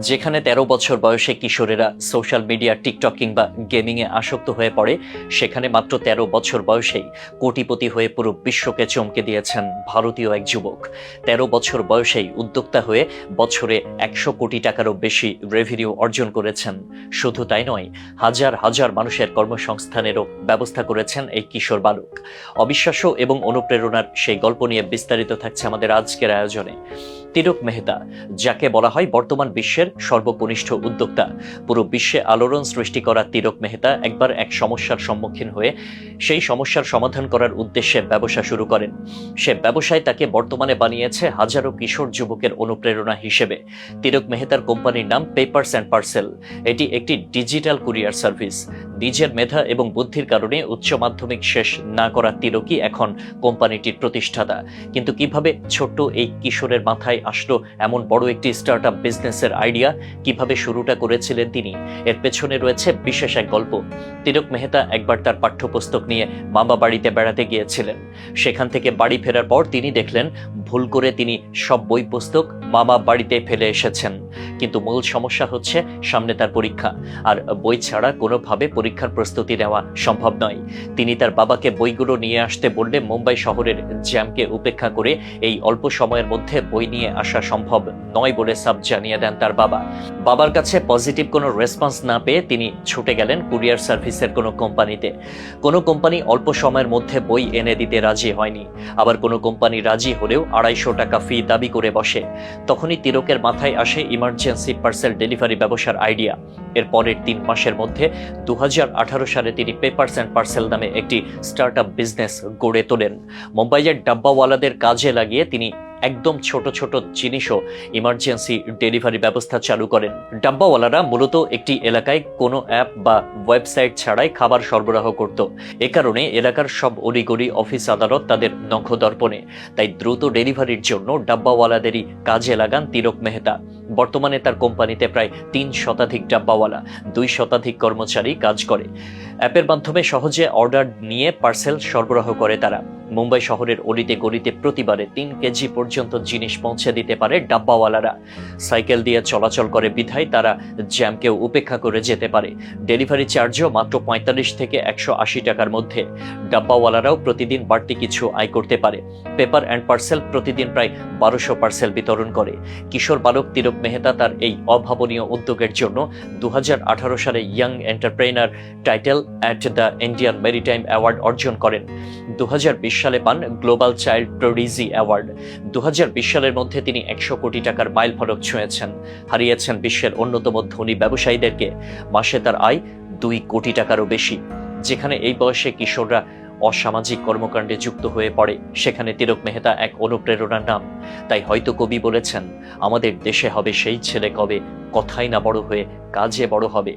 যেখানে ১৩ বছর বয়সে কিশোরেরা সোশ্যাল মিডিয়া, টিকটক কিংবা গেমিংয়ে আসক্ত হয়ে পড়ে, সেখানে মাত্র ১৩ বছর বয়সেই কোটিপতি হয়ে পুরো বিশ্বকে চমকে দিয়েছেন ভারতীয় এক যুবক। ১৩ বছর বয়সেই উদ্যোক্তা হয়ে বছরে ১০০ কোটি টাকারও বেশি রেভিনিউ অর্জন করেছেন। শুধু তাই নয়, হাজার হাজার মানুষের কর্মসংস্থানেরও ব্যবস্থা করেছেন এই কিশোর বালক। অবিশ্বাস্য এবং অনুপ্রেরণার সেই গল্প নিয়ে বিস্তারিত থাকছে আমাদের আজকের আয়োজনে। তিলক মেহতা, যাকে বলা হয় বর্তমান বিশ্বের সর্বকনিষ্ঠ উদ্যোক্তা। পুরো বিশ্বে আলোড়ন সৃষ্টি করা তিলক মেহতা একবার এক সমস্যার সম্মুখীন হয়ে সেই সমস্যার সমাধান করার উদ্দেশ্যে ব্যবসা শুরু করেন। সে ব্যবসায় তাকে বর্তমানে বানিয়েছে হাজারো কিশোর যুবকের অনুপ্রেরণা হিসেবে। তিলক মেহতার কোম্পানির নাম পেপারস অ্যান্ড পার্সেল। এটি একটি ডিজিটাল কুরিয়ার সার্ভিস। নিজের মেধা এবং বুদ্ধির কারণে উচ্চ মাধ্যমিক শেষ না করা তিলকই এখন কোম্পানিটির প্রতিষ্ঠাতা। কিন্তু কিভাবে ছোট্ট এই কিশোরের মাথায় আসলো এমন বড় একটি স্টার্টআপ বিজনেসের আইডিয়া? কিভাবে শুরুটা করেছিলেন তিনি? এর পেছনে রয়েছে বিশেষ এক গল্প। তিলক মেহতা একবার তার পাঠ্যপুস্তক নিয়ে মামা বাড়িতে বেড়াতে গিয়েছিলেন। সেখান থেকে বাড়ি ফেরার পর তিনি দেখলেন ভুল করে তিনি সব বই পুস্তক মামা বাড়িতে ফেলে এসেছেন। কিন্তু মূল সমস্যা হচ্ছে সামনে তার পরীক্ষা, আর বই ছাড়া কোনোভাবে পরীক্ষার প্রস্তুতি নেওয়া সম্ভব নয়। তিনি তার বাবাকে বইগুলো নিয়ে আসতে বললে মুম্বাই শহরের জ্যামকে উপেক্ষা করে এই অল্প সময়ের মধ্যে বই নিয়ে আসা সম্ভব নয় বলে সাব জানিয়ে দেন তার বাবা। বাবার কাছে পজিটিভ কোনো রেসপন্স না পেয়ে তিনি ছুটে গেলেন কুরিয়ার সার্ভিসের কোনো কোম্পানিতে। কোনো কোম্পানি অল্প সময়ের মধ্যে বই এনে দিতে রাজি হয়নি, আবার কোনো কোম্পানি রাজি হলেও ২৫০ টাকা ফি দাবি করে বসে। তখনই তিলকের মাথায় আসে ইমার্জেন্সি পার্সেল ডেলিভারি ব্যবসার আইডিয়া। এর পরের ৩ মাসের মধ্যে ২০১৮ সালে তিনি পেপারস অ্যান্ড পার্সেল নামে একটি স্টার্টআপ বিজনেস গড়ে তোলেন। মুম্বাইয়ের ডাব্বাওয়ালাদের কাজে লাগিয়ে তিনি একদম ছোট ছোট জিনিসও ইমার্জেন্সি ডেলিভারি ব্যবস্থা চালু করেন। ডাব্বাওয়ালারা মূলত একটি এলাকায় কোনো অ্যাপ বা ওয়েবসাইট ছাড়াই খাবার সরবরাহ করত। এ কারণে এলাকার সব অলিগলি, অফিস আদালত তাদের নখদর্পণে। তাই দ্রুত ডেলিভারির জন্য ডাব্বাওয়ালাদেরই কাজে লাগান তিলক মেহতা। বর্তমানে তার কোম্পানিতে প্রায় ৩ শতাধিক ডাব্বাওয়ালা, ২ শতাধিক কর্মচারী কাজ করে। অ্যাপের মাধ্যমে সহজে অর্ডার নিয়ে পার্সেল সরবরাহ করে তারা। মুম্বাই শহরের অলিতে গলিতে প্রতিবারে ৩ কেজি পর্যন্ত জিনিস পৌঁছে দিতে পারে ডাব্বাওয়ালারা। সাইকেল দিয়ে চলাচল করে বিধায় তারা জ্যামকেও উপেক্ষা করে যেতে পারে। ডেলিভারি চার্জও মাত্র ৪৫ থেকে ১৮০ টাকার মধ্যে। ডাব্বাওয়ালারাও প্রতিদিন বাড়তি কিছু আয় করতে পারে। পেপার অ্যান্ড পার্সেল প্রতিদিন প্রায় ১২০০ পার্সেল বিতরণ করে। কিশোর বালক তিলক মেহতা তার এই অভাবনীয় উদ্যোগের জন্য ২০১৮ সালে young entrepreneur title at the Indian maritime award অর্জন করেন। ২০২০ সালে পান গ্লোবাল চাইল্ড প্রডিজি অ্যাওয়ার্ড। ২০২০ সালের মধ্যে তিনি ১০০ কোটি টাকার মাইল ফলক ছুঁয়েছেন, হারিয়েছেন বিশ্বের অন্যতম ধনী ব্যবসায়ীদেরকে। মাসে তার আয় ২ কোটি টাকারও বেশি। যেখানে এই বয়সে কিশোররা অসামাজিক কর্মকাণ্ডে যুক্ত হয়ে পড়ে, সেখানে তিলক মেহতা এক অনুপ্রেরণার নাম। তাই হয়তো কবি বলেছেন, আমাদের দেশে হবে সেই ছেলে কবে, কথাই না বড় হয়ে কাজে বড় হবে।